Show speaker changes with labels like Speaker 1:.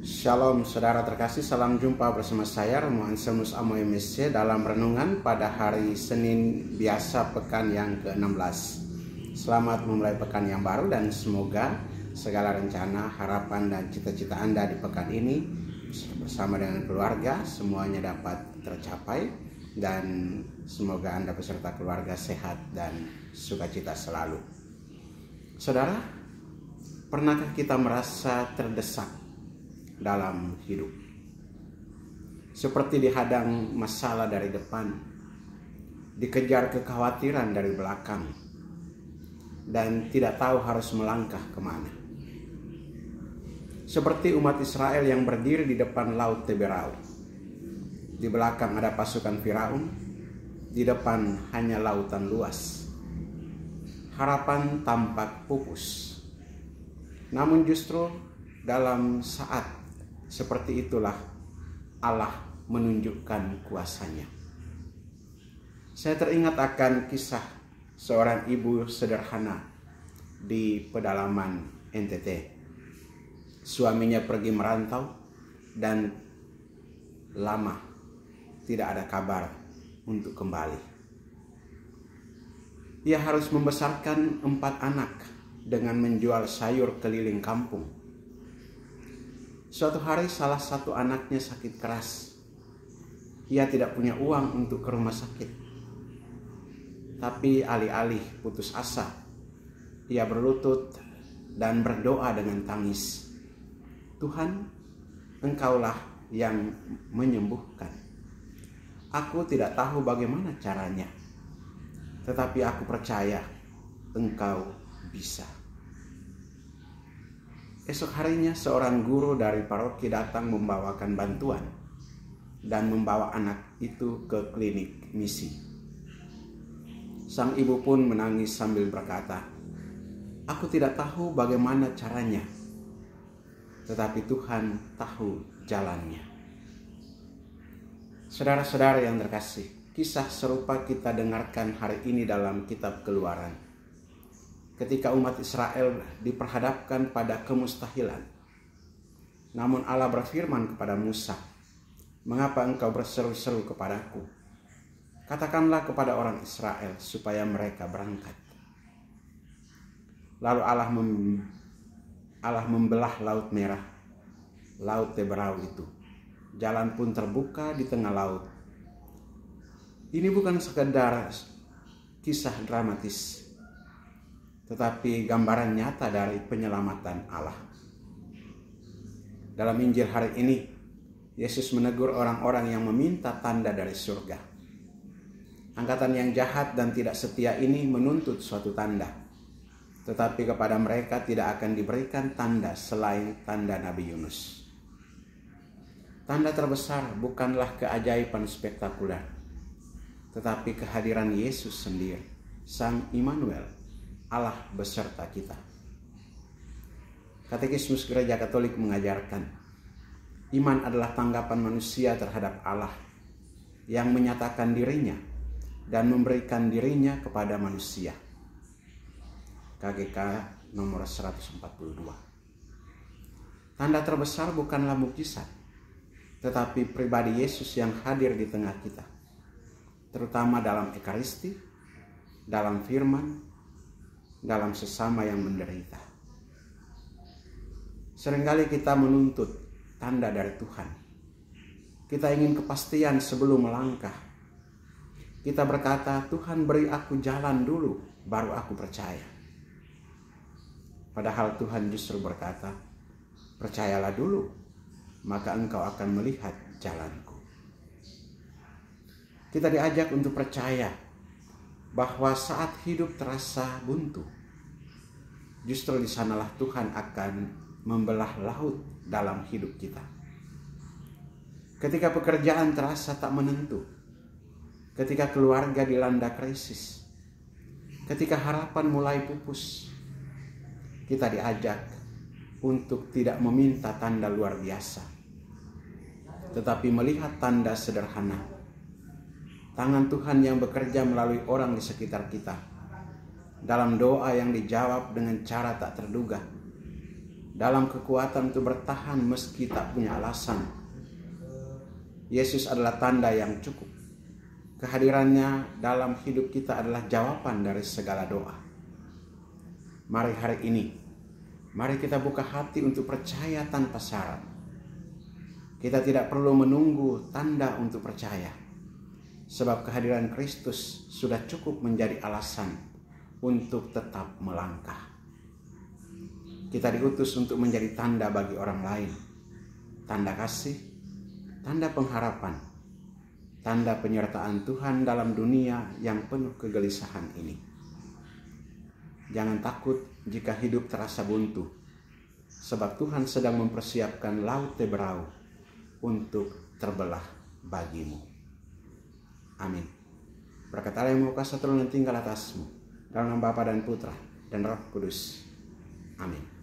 Speaker 1: Shalom saudara terkasih, salam jumpa bersama saya Romo Anselmus Amo MSC dalam renungan pada hari Senin biasa pekan yang ke-16. Selamat memulai pekan yang baru dan semoga segala rencana, harapan dan cita-cita Anda di pekan ini bersama dengan keluarga semuanya dapat tercapai dan semoga Anda beserta keluarga sehat dan sukacita selalu. Saudara, pernahkah kita merasa terdesak dalam hidup, seperti dihadang masalah dari depan, dikejar kekhawatiran dari belakang, dan tidak tahu harus melangkah kemana? Seperti umat Israel yang berdiri di depan Laut Teberau. Di belakang ada pasukan Firaun, di depan hanya lautan luas. Harapan tampak pupus. Namun justru dalam saat seperti itulah Allah menunjukkan kuasanya. Saya teringat akan kisah seorang ibu sederhana di pedalaman NTT. Suaminya pergi merantau dan lama tidak ada kabar untuk kembali. Ia harus membesarkan 4 anak dengan menjual sayur keliling kampung. Suatu hari salah satu anaknya sakit keras. Ia tidak punya uang untuk ke rumah sakit. Tapi alih-alih putus asa, ia berlutut dan berdoa dengan tangis. Tuhan, Engkaulah yang menyembuhkan. Aku tidak tahu bagaimana caranya, tetapi aku percaya Engkau bisa. Esok harinya seorang guru dari paroki datang membawakan bantuan dan membawa anak itu ke klinik misi. Sang ibu pun menangis sambil berkata, "Aku tidak tahu bagaimana caranya, tetapi Tuhan tahu jalannya." Saudara-saudara yang terkasih, kisah serupa kita dengarkan hari ini dalam kitab Keluaran. Ketika umat Israel diperhadapkan pada kemustahilan. Namun Allah berfirman kepada Musa, "Mengapa engkau berseru-seru kepadaku? Katakanlah kepada orang Israel supaya mereka berangkat." Lalu Allah membelah Laut Merah, Laut Teberau itu. Jalan pun terbuka di tengah laut. Ini bukan sekedar kisah dramatis, tetapi gambaran nyata dari penyelamatan Allah. Dalam Injil hari ini, Yesus menegur orang-orang yang meminta tanda dari surga. Angkatan yang jahat dan tidak setia ini menuntut suatu tanda, tetapi kepada mereka tidak akan diberikan tanda selain tanda Nabi Yunus. Tanda terbesar bukanlah keajaiban spektakuler, tetapi kehadiran Yesus sendiri, Sang Immanuel, Allah beserta kita. Katekismus Gereja Katolik mengajarkan, iman adalah tanggapan manusia terhadap Allah yang menyatakan dirinya dan memberikan dirinya kepada manusia. KGK nomor 142. Tanda terbesar bukanlah mukjizat, tetapi pribadi Yesus yang hadir di tengah kita, terutama dalam Ekaristi, dalam firman, dalam sesama yang menderita. Seringkali kita menuntut tanda dari Tuhan. Kita ingin kepastian sebelum melangkah. Kita berkata, "Tuhan, beri aku jalan dulu, baru aku percaya." Padahal Tuhan justru berkata, "Percayalah dulu, maka engkau akan melihat jalanku." Kita diajak untuk percaya bahwa saat hidup terasa buntu, justru di sanalah Tuhan akan membelah laut dalam hidup kita. Ketika pekerjaan terasa tak menentu, ketika keluarga dilanda krisis, ketika harapan mulai pupus, kita diajak untuk tidak meminta tanda luar biasa, tetapi melihat tanda sederhana. Tangan Tuhan yang bekerja melalui orang di sekitar kita, dalam doa yang dijawab dengan cara tak terduga, dalam kekuatan untuk bertahan meski tak punya alasan. Yesus adalah tanda yang cukup. Kehadirannya dalam hidup kita adalah jawaban dari segala doa. Mari hari ini, mari kita buka hati untuk percaya tanpa syarat. Kita tidak perlu menunggu tanda untuk percaya, sebab kehadiran Kristus sudah cukup menjadi alasan untuk tetap melangkah. Kita diutus untuk menjadi tanda bagi orang lain, tanda kasih, tanda pengharapan, tanda penyertaan Tuhan dalam dunia yang penuh kegelisahan ini. Jangan takut jika hidup terasa buntu, sebab Tuhan sedang mempersiapkan laut Teberau untuk terbelah bagimu. Amin. Berkat Allah yang Maha Kuasa turun dan tinggal atasmu, dalam nama Bapa dan Putra dan Roh Kudus. Amin.